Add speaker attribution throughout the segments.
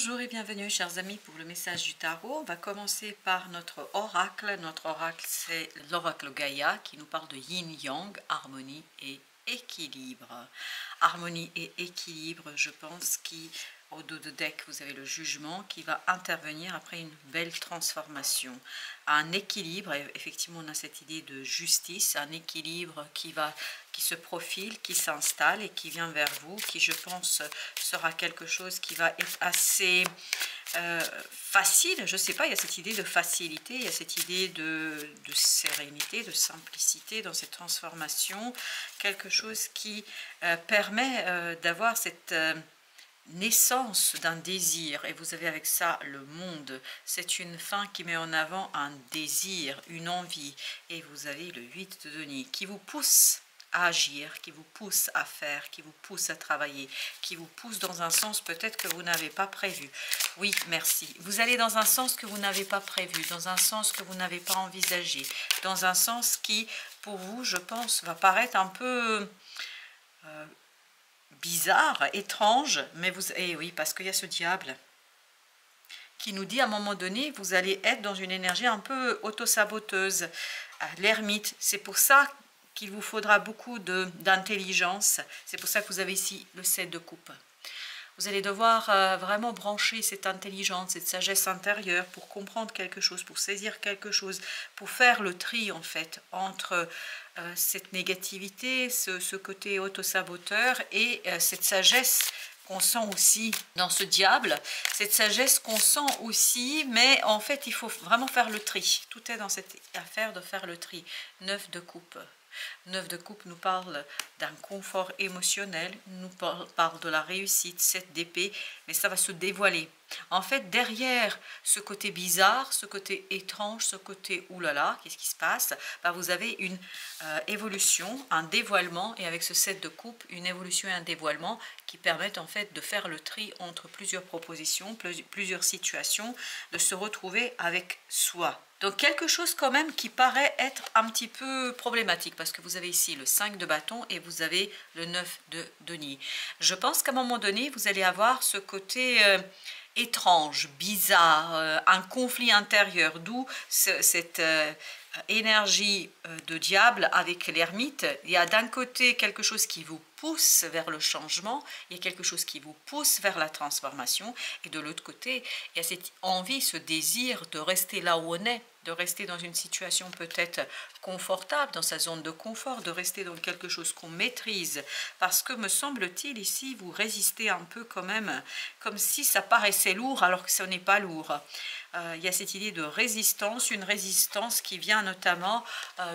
Speaker 1: Bonjour et bienvenue chers amis pour le message du tarot. On va commencer par notre oracle. Notre oracle c'est l'oracle Gaïa qui nous parle de yin-yang, harmonie et équilibre. Harmonie et équilibre, je pense qu'au dos de deck vous avez le jugement qui va intervenir après une belle transformation. Un équilibre, effectivement on a cette idée de justice, un équilibre qui se profile, qui s'installe et qui vient vers vous, qui je pense sera quelque chose qui va être assez facile. Je ne sais pas, il y a cette idée de facilité, il y a cette idée de sérénité, de simplicité dans cette transformation, quelque chose qui permet d'avoir cette naissance d'un désir. Et vous avez avec ça le monde, c'est une fin qui met en avant un désir, une envie. Et vous avez le 8 de denier qui vous pousse à agir, qui vous pousse à faire, qui vous pousse à travailler, qui vous pousse dans un sens peut-être que vous n'avez pas prévu. Oui, merci. Vous allez dans un sens que vous n'avez pas prévu, dans un sens que vous n'avez pas envisagé, dans un sens qui, pour vous, je pense, va paraître un peu bizarre, étrange, mais vous... Eh oui, parce qu'il y a ce diable qui nous dit à un moment donné, vous allez être dans une énergie un peu auto-saboteuse. L'ermite, c'est pour ça qu'il vous faudra beaucoup d'intelligence. C'est pour ça que vous avez ici le 7 de coupe. Vous allez devoir vraiment brancher cette intelligence, cette sagesse intérieure pour comprendre quelque chose, pour saisir quelque chose, pour faire le tri en fait entre cette négativité, ce côté auto-saboteur et cette sagesse qu'on sent aussi dans ce diable, cette sagesse qu'on sent aussi, mais en fait il faut vraiment faire le tri. Tout est dans cette affaire de faire le tri. 9 de coupe. 9 de coupe nous parle d'un confort émotionnel, nous parle de la réussite, 7 d'épée, mais ça va se dévoiler. En fait, derrière ce côté bizarre, ce côté étrange, ce côté oulala, qu'est-ce qui se passe? Vous avez une évolution, un dévoilement, et avec ce 7 de coupe, une évolution et un dévoilement qui permettent en fait de faire le tri entre plusieurs propositions, plusieurs situations, de se retrouver avec soi. Donc quelque chose quand même qui paraît être un petit peu problématique parce que vous avez ici le 5 de bâton et vous avez le 9 de denier. Je pense qu'à un moment donné, vous allez avoir ce côté étrange, bizarre, un conflit intérieur, d'où cette énergie de diable avec l'ermite. Il y a d'un côté quelque chose qui vous pousse vers le changement, il y a quelque chose qui vous pousse vers la transformation, et de l'autre côté, il y a cette envie, ce désir de rester là où on est, de rester dans une situation peut-être confortable, dans sa zone de confort, de rester dans quelque chose qu'on maîtrise, parce que me semble-t-il ici, vous résistez un peu quand même, comme si ça paraissait lourd alors que ce n'est pas lourd. Il y a cette idée de résistance, une résistance qui vient notamment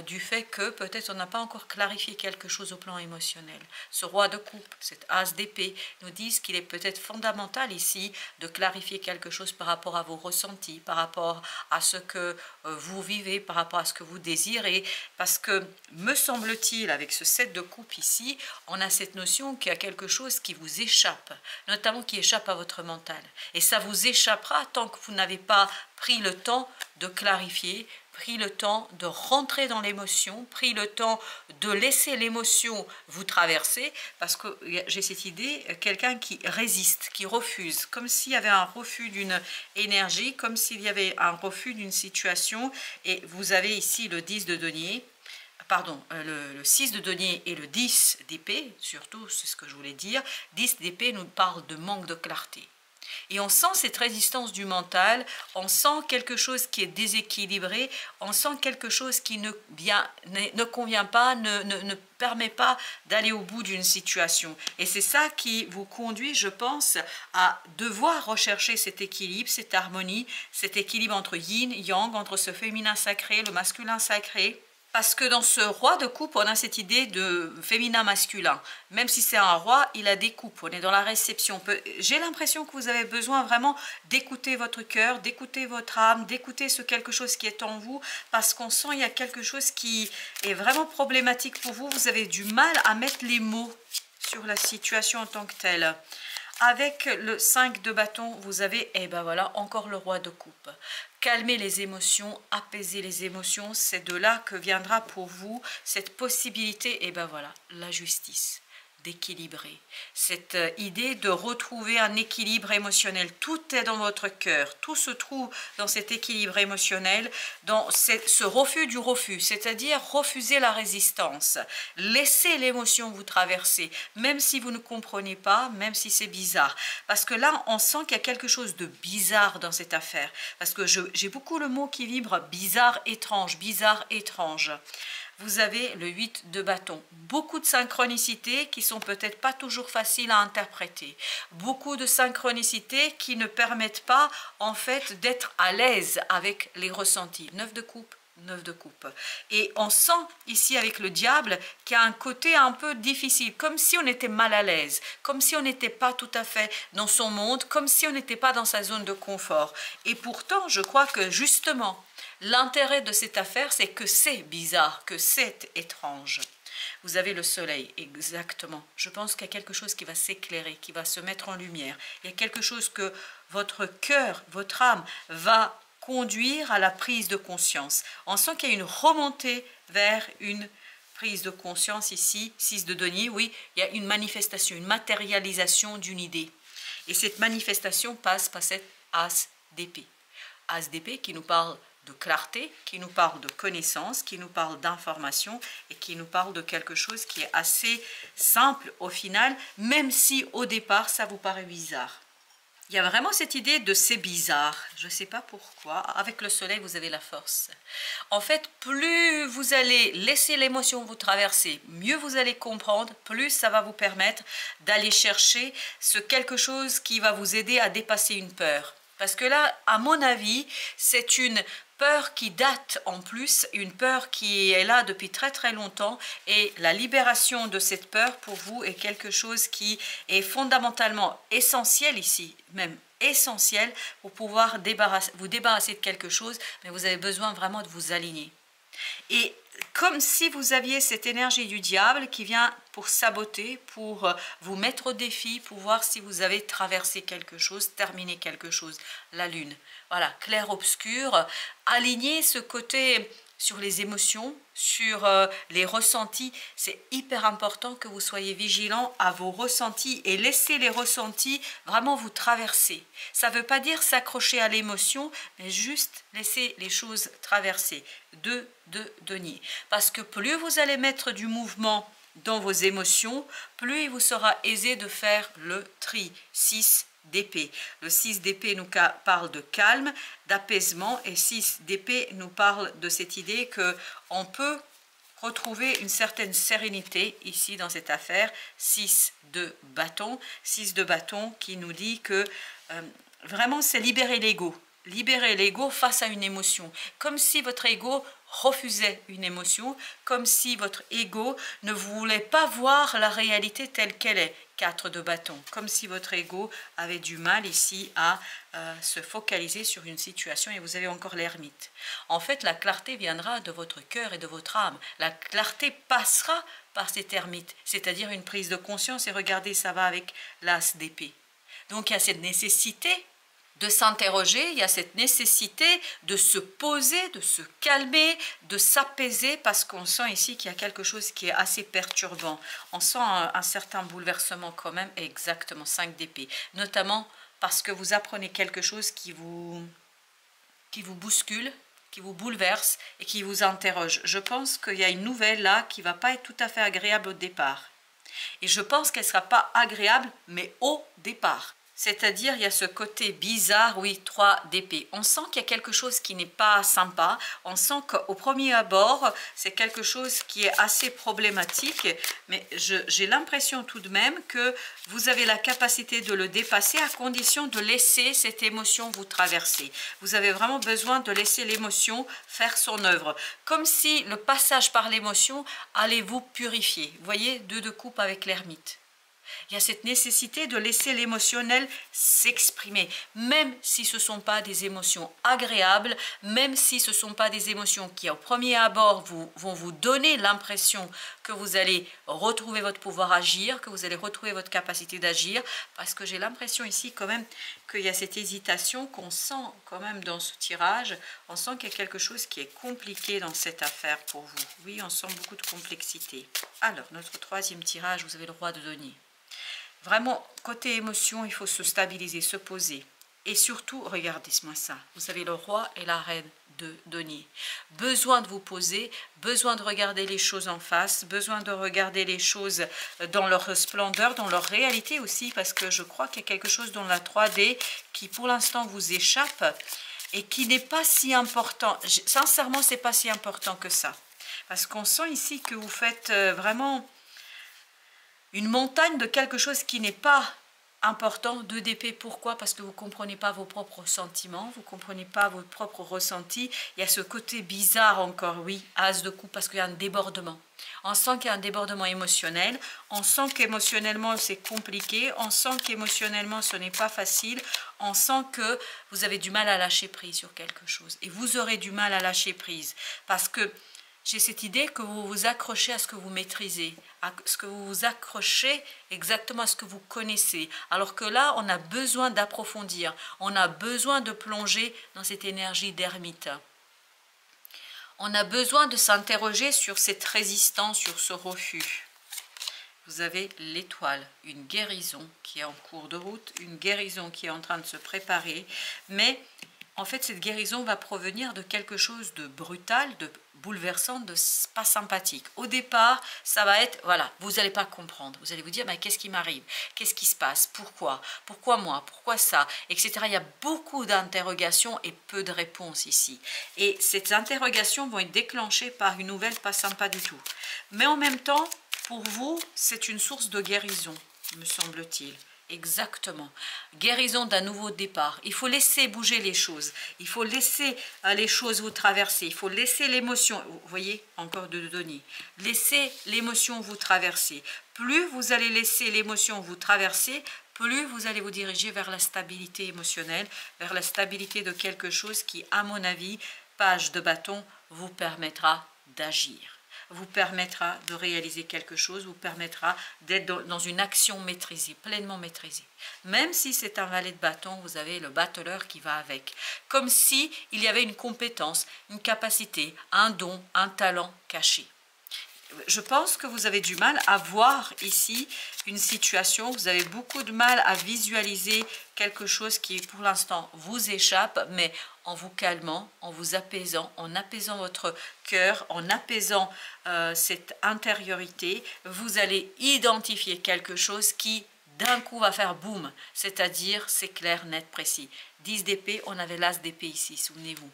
Speaker 1: du fait que peut-être on n'a pas encore clarifié quelque chose au plan émotionnel. Ce roi de coupe, cet as d'épée, nous disent qu'il est peut-être fondamental ici de clarifier quelque chose par rapport à vos ressentis, par rapport à ce que vous vivez, par rapport à ce que vous désirez, parce que me semble-t-il, avec ce 7 de coupe ici, on a cette notion qu'il y a quelque chose qui vous échappe, notamment qui échappe à votre mental. Et ça vous échappera tant que vous n'avez pas pris le temps de clarifier, pris le temps de rentrer dans l'émotion, pris le temps de laisser l'émotion vous traverser, parce que j'ai cette idée, quelqu'un qui résiste, qui refuse, comme s'il y avait un refus d'une énergie, comme s'il y avait un refus d'une situation, et vous avez ici le 10 de denier, pardon, le 6 de denier et le 10 d'épée, surtout, c'est ce que je voulais dire, 10 d'épée nous parle de manque de clarté. Et on sent cette résistance du mental, on sent quelque chose qui est déséquilibré, on sent quelque chose qui ne convient pas, ne permet pas d'aller au bout d'une situation. Et c'est ça qui vous conduit, je pense, à devoir rechercher cet équilibre, cette harmonie, cet équilibre entre yin, yang, entre ce féminin sacré, le masculin sacré. Parce que dans ce roi de coupe, on a cette idée de féminin-masculin. Même si c'est un roi, il a des coupes, on est dans la réception. J'ai l'impression que vous avez besoin vraiment d'écouter votre cœur, d'écouter votre âme, d'écouter ce quelque chose qui est en vous, parce qu'on sent qu'il y a quelque chose qui est vraiment problématique pour vous. Vous avez du mal à mettre les mots sur la situation en tant que telle. Avec le 5 de bâton, vous avez, et ben voilà, encore le roi de coupe. Calmer les émotions, apaiser les émotions, c'est de là que viendra pour vous cette possibilité, et ben voilà, la justice. d'équilibrer. Cette idée de retrouver un équilibre émotionnel. Tout est dans votre cœur. Tout se trouve dans cet équilibre émotionnel, dans ce refus du refus, c'est-à-dire refuser la résistance. Laissez l'émotion vous traverser, même si vous ne comprenez pas, même si c'est bizarre. Parce que là, on sent qu'il y a quelque chose de bizarre dans cette affaire. Parce que j'ai beaucoup le mot qui vibre bizarre, étrange, bizarre, étrange. Vous avez le 8 de bâton. Beaucoup de synchronicités qui sont peut-être pas toujours faciles à interpréter. Beaucoup de synchronicités qui ne permettent pas en fait d'être à l'aise avec les ressentis. 9 de coupe. 9 de coupe. Et on sent ici avec le diable qu'il y a un côté un peu difficile, comme si on était mal à l'aise, comme si on n'était pas tout à fait dans son monde, comme si on n'était pas dans sa zone de confort. Et pourtant, je crois que justement, l'intérêt de cette affaire, c'est que c'est bizarre, que c'est étrange. Vous avez le soleil, exactement. Je pense qu'il y a quelque chose qui va s'éclairer, qui va se mettre en lumière. Il y a quelque chose que votre cœur, votre âme va conduire à la prise de conscience. On sent qu'il y a une remontée vers une prise de conscience ici, 6 de denier, oui, il y a une manifestation, une matérialisation d'une idée. Et cette manifestation passe par cette as d'épée. As d'épée qui nous parle de clarté, qui nous parle de connaissance, qui nous parle d'information et qui nous parle de quelque chose qui est assez simple au final, même si au départ ça vous paraît bizarre. Il y a vraiment cette idée de c'est bizarre, je ne sais pas pourquoi. Avec le soleil, vous avez la force. En fait, plus vous allez laisser l'émotion vous traverser, mieux vous allez comprendre, plus ça va vous permettre d'aller chercher ce quelque chose qui va vous aider à dépasser une peur. Parce que là, à mon avis, c'est une peur qui date en plus, une peur qui est là depuis très très longtemps, et la libération de cette peur pour vous est quelque chose qui est fondamentalement essentiel ici, même essentiel pour pouvoir vous débarrasser de quelque chose, mais vous avez besoin vraiment de vous aligner. Et comme si vous aviez cette énergie du diable qui vient pour saboter, pour vous mettre au défi, pour voir si vous avez traversé quelque chose, terminé quelque chose. La lune, voilà, clair-obscur, aligner ce côté sur les émotions, sur les ressentis. C'est hyper important que vous soyez vigilant à vos ressentis et laissez les ressentis vraiment vous traverser. Ça ne veut pas dire s'accrocher à l'émotion, mais juste laisser les choses traverser. 2 de denier. Parce que plus vous allez mettre du mouvement dans vos émotions, plus il vous sera aisé de faire le tri. 6 d'épée. Le 6 d'épée nous parle de calme, d'apaisement, et 6 d'épée nous parle de cette idée qu'on peut retrouver une certaine sérénité ici dans cette affaire. 6 de bâton. 6 de bâton qui nous dit que vraiment c'est libérer l'ego. Libérer l'ego face à une émotion. Comme si votre ego refusait une émotion, comme si votre ego ne voulait pas voir la réalité telle qu'elle est. 4 de bâton, comme si votre ego avait du mal ici à se focaliser sur une situation, et vous avez encore l'ermite. En fait, la clarté viendra de votre cœur et de votre âme. La clarté passera par cet ermite, c'est-à-dire une prise de conscience, et regardez, ça va avec l'as d'épée. Donc il y a cette nécessité de s'interroger, il y a cette nécessité de se poser, de se calmer, de s'apaiser, parce qu'on sent ici qu'il y a quelque chose qui est assez perturbant. On sent un certain bouleversement quand même, exactement 5 d'épée, notamment parce que vous apprenez quelque chose qui vous bouscule, qui vous bouleverse et qui vous interroge. Je pense qu'il y a une nouvelle là qui ne va pas être tout à fait agréable au départ. Et je pense qu'elle ne sera pas agréable, mais au départ. C'est-à-dire, il y a ce côté bizarre, oui, 3 d'épée. On sent qu'il y a quelque chose qui n'est pas sympa. On sent qu'au premier abord, c'est quelque chose qui est assez problématique. Mais j'ai l'impression tout de même que vous avez la capacité de le dépasser à condition de laisser cette émotion vous traverser. Vous avez vraiment besoin de laisser l'émotion faire son œuvre. Comme si le passage par l'émotion allait vous purifier. Vous voyez, 2 de coupe avec l'ermite. Il y a cette nécessité de laisser l'émotionnel s'exprimer, même si ce ne sont pas des émotions agréables, même si ce ne sont pas des émotions qui, au premier abord, vont vous donner l'impression que vous allez retrouver votre pouvoir agir, que vous allez retrouver votre capacité d'agir, parce que j'ai l'impression ici quand même qu'il y a cette hésitation qu'on sent quand même dans ce tirage. On sent qu'il y a quelque chose qui est compliqué dans cette affaire pour vous. Oui, on sent beaucoup de complexité. Alors, notre troisième tirage, vous avez le roi de denier. Vraiment, côté émotion, il faut se stabiliser, se poser. Et surtout, regardez-moi ça. Vous avez le roi et la reine de denier. Besoin de vous poser, besoin de regarder les choses en face, besoin de regarder les choses dans leur splendeur, dans leur réalité aussi, parce que je crois qu'il y a quelque chose dans la 3D qui pour l'instant vous échappe et qui n'est pas si important. Sincèrement, c'est pas si important que ça. Parce qu'on sent ici que vous faites vraiment une montagne de quelque chose qui n'est pas important. 2 d'épée, pourquoi? Parce que vous ne comprenez pas vos propres sentiments, vous ne comprenez pas vos propres ressentis. Il y a ce côté bizarre encore, oui, as de coupe, parce qu'il y a un débordement. On sent qu'il y a un débordement émotionnel, on sent qu'émotionnellement c'est compliqué, on sent qu'émotionnellement ce n'est pas facile, on sent que vous avez du mal à lâcher prise sur quelque chose. Et vous aurez du mal à lâcher prise, parce que j'ai cette idée que vous vous accrochez à ce que vous maîtrisez, à ce que vous vous accrochez exactement à ce que vous connaissez. Alors que là, on a besoin d'approfondir, on a besoin de plonger dans cette énergie d'ermite. On a besoin de s'interroger sur cette résistance, sur ce refus. Vous avez l'étoile, une guérison qui est en cours de route, une guérison qui est en train de se préparer, mais en fait, cette guérison va provenir de quelque chose de brutal, de bouleversant, de pas sympathique. Au départ, ça va être, voilà, vous n'allez pas comprendre. Vous allez vous dire, mais qu'est-ce qui m'arrive? Qu'est-ce qui se passe? Pourquoi? Pourquoi moi? Pourquoi ça? Etc. Il y a beaucoup d'interrogations et peu de réponses ici. Et ces interrogations vont être déclenchées par une nouvelle pas sympa du tout. Mais en même temps, pour vous, c'est une source de guérison, me semble-t-il. Exactement. Guérison d'un nouveau départ. Il faut laisser bouger les choses. Il faut laisser les choses vous traverser. Il faut laisser l'émotion. Vous voyez, encore de données. Laissez l'émotion vous traverser. Plus vous allez laisser l'émotion vous traverser, plus vous allez vous diriger vers la stabilité émotionnelle, vers la stabilité de quelque chose qui, à mon avis, page de bâton, vous permettra d'agir. Vous permettra de réaliser quelque chose, vous permettra d'être dans une action maîtrisée, pleinement maîtrisée. Même si c'est un valet de bâton, vous avez le battleur qui va avec. Comme si il y avait une compétence, une capacité, un don, un talent caché. Je pense que vous avez du mal à voir ici une situation, vous avez beaucoup de mal à visualiser quelque chose qui pour l'instant vous échappe, mais en vous calmant, en vous apaisant, en apaisant votre cœur, en apaisant cette intériorité, vous allez identifier quelque chose qui d'un coup va faire boum, c'est-à-dire c'est clair, net, précis. 10 d'épée, on avait l'as d'épée ici, souvenez-vous.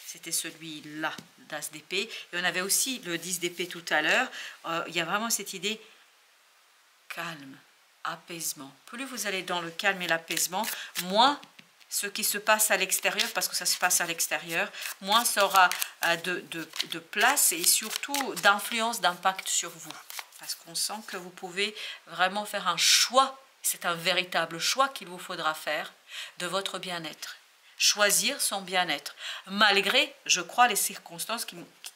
Speaker 1: C'était celui-là, d'as d'épée. Et on avait aussi le 10 d'épée tout à l'heure. Il y a vraiment cette idée calme, apaisement. Plus vous allez dans le calme et l'apaisement, moins ce qui se passe à l'extérieur, parce que ça se passe à l'extérieur, moins ça aura de place et surtout d'influence, d'impact sur vous. Parce qu'on sent que vous pouvez vraiment faire un choix, c'est un véritable choix qu'il vous faudra faire de votre bien-être. Choisir son bien-être, malgré, je crois, les circonstances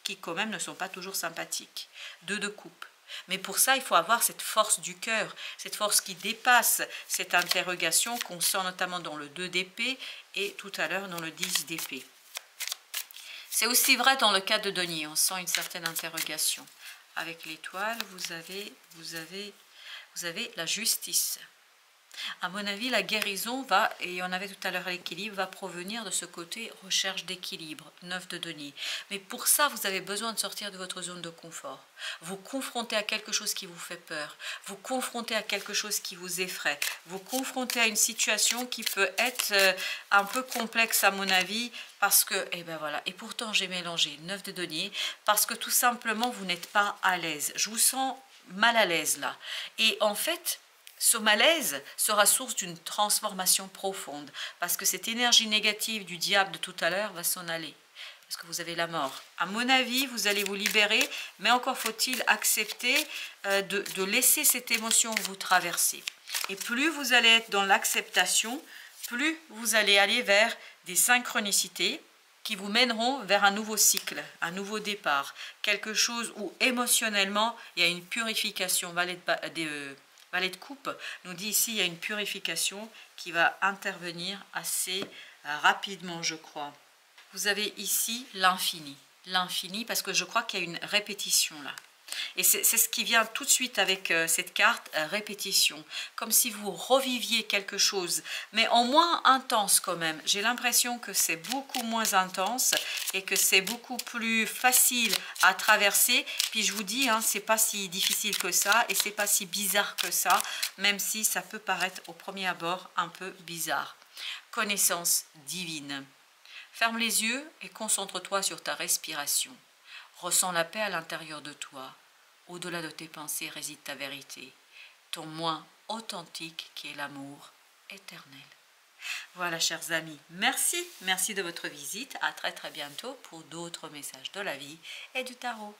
Speaker 1: qui quand même ne sont pas toujours sympathiques. 2 de coupe. Mais pour ça, il faut avoir cette force du cœur, cette force qui dépasse cette interrogation qu'on sent notamment dans le 2 d'épée et tout à l'heure dans le 10 d'épée. C'est aussi vrai dans le cas de denier, on sent une certaine interrogation. Avec l'étoile, vous avez la justice. À mon avis, la guérison va, et on avait tout à l'heure l'équilibre, va provenir de ce côté recherche d'équilibre, 9 de denier. Mais pour ça, vous avez besoin de sortir de votre zone de confort. Vous confrontez à quelque chose qui vous fait peur, vous confrontez à quelque chose qui vous effraie, vous confrontez à une situation qui peut être un peu complexe à mon avis, parce que, et ben voilà, et pourtant j'ai mélangé 9 de denier, parce que tout simplement vous n'êtes pas à l'aise. Je vous sens mal à l'aise là. Et en fait, ce malaise sera source d'une transformation profonde, parce que cette énergie négative du diable de tout à l'heure va s'en aller, parce que vous avez la mort. À mon avis, vous allez vous libérer, mais encore faut-il accepter de laisser cette émotion vous traverser. Et plus vous allez être dans l'acceptation, plus vous allez aller vers des synchronicités, qui vous mèneront vers un nouveau cycle, un nouveau départ, quelque chose où émotionnellement il y a une purification. Valet de coupe nous dit ici il y a une purification qui va intervenir assez rapidement, je crois. Vous avez ici l'infini parce que je crois qu'il y a une répétition là. Et c'est ce qui vient tout de suite avec cette carte, répétition. Comme si vous reviviez quelque chose, mais en moins intense quand même. J'ai l'impression que c'est beaucoup moins intense et que c'est beaucoup plus facile à traverser. Puis je vous dis, hein, c'est pas si difficile que ça et c'est pas si bizarre que ça, même si ça peut paraître au premier abord un peu bizarre. Connaissance divine. Ferme les yeux et concentre-toi sur ta respiration. Ressens la paix à l'intérieur de toi. Au-delà de tes pensées réside ta vérité, ton moi authentique qui est l'amour éternel. Voilà, chers amis, merci de votre visite. À très bientôt pour d'autres messages de la vie et du tarot.